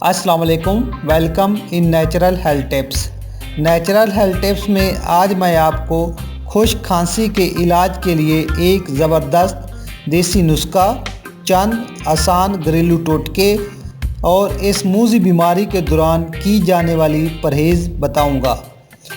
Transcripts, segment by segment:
अस्सलाम वालेकुम। Welcome in natural health tips. Natural health tips में आज मैं आपको खुश्क खांसी के इलाज के लिए एक ज़बरदस्त देसी नुस्खा, चंद आसान घरेलू टोटके और इस मूज़ी बीमारी के दौरान की जाने वाली परहेज़ बताऊंगा।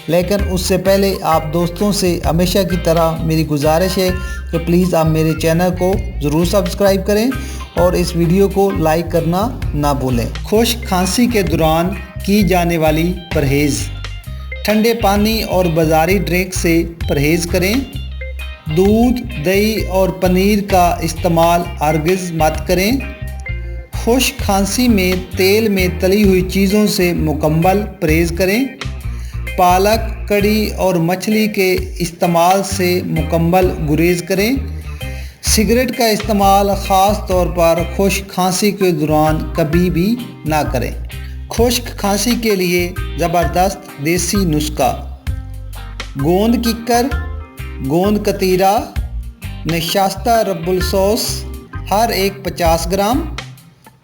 लेकिन उससे पहले आप दोस्तों से हमेशा की तरह मेरी गुजारिश है कि प्लीज़ आप मेरे चैनल को ज़रूर सब्सक्राइब करें और इस वीडियो को लाइक करना ना भूलें। खुश्क खांसी के दौरान की जाने वाली परहेज़: ठंडे पानी और बाज़ारी ड्रिंक से परहेज़ करें। दूध, दही और पनीर का इस्तेमाल हरगिज़ मत करें। खुश्क खांसी में तेल में तली हुई चीज़ों से मुकम्मल परहेज़ करें। पालक, कड़ी और मछली के इस्तेमाल से मुकम्मल गुरेज करें। सिगरेट का इस्तेमाल ख़ास तौर पर खुश्क खांसी के दौरान कभी भी ना करें। खुश्क खांसी के लिए ज़बरदस्त देसी नुस्खा: गोंद किक्कर, गोंद कतीरा, नशास्ता रब्बुल सॉस हर एक 50 ग्राम,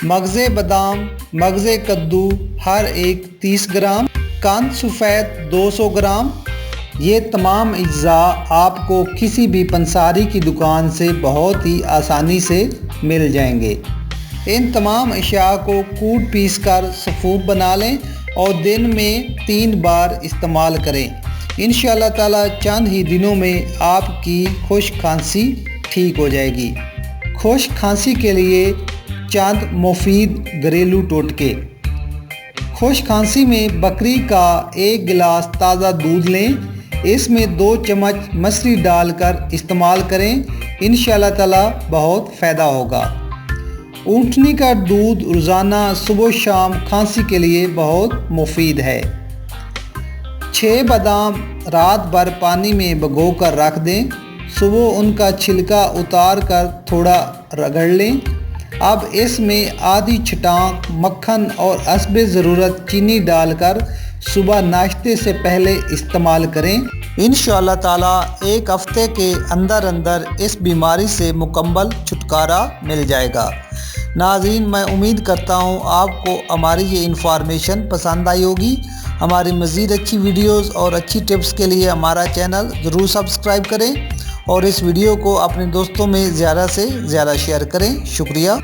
मगज़े बादाम, मगज़े कद्दू हर एक 30 ग्राम, कंद सफ़ेद 200 ग्राम। ये तमाम अज्जा आपको किसी भी पंसारी की दुकान से बहुत ही आसानी से मिल जाएंगे। इन तमाम अशिया को कूट पीस कर सफ़ूफ बना लें और दिन में 3 बार इस्तेमाल करें। इंशाअल्लाह ताला चंद ही दिनों में आपकी खुश्क खांसी ठीक हो जाएगी। खुश्क खांसी के लिए चंद मुफीद घरेलू टोटके: खुश्क खांसी में बकरी का 1 गिलास ताज़ा दूध लें। इसमें 2 चम्मच मसरी डालकर इस्तेमाल करें। इंशाअल्लाह ताला बहुत फ़ायदा होगा। ऊँटनी का दूध रोज़ाना सुबह शाम खांसी के लिए बहुत मुफीद है। 6 बादाम रात भर पानी में भिगो कर रख दें। सुबह उनका छिलका उतार कर थोड़ा रगड़ लें। अब इसमें आधी छटाक मक्खन और हस्बे ज़रूरत चीनी डालकर सुबह नाश्ते से पहले इस्तेमाल करें। इंशाअल्लाह ताला 1 हफ्ते के अंदर अंदर इस बीमारी से मुकम्मल छुटकारा मिल जाएगा। नाज़रीन, मैं उम्मीद करता हूँ आपको हमारी ये इन्फॉर्मेशन पसंद आई होगी। हमारी मज़ीद अच्छी वीडियोस और अच्छी टिप्स के लिए हमारा चैनल ज़रूर सब्सक्राइब करें और इस वीडियो को अपने दोस्तों में ज़्यादा से ज़्यादा शेयर करें। शुक्रिया।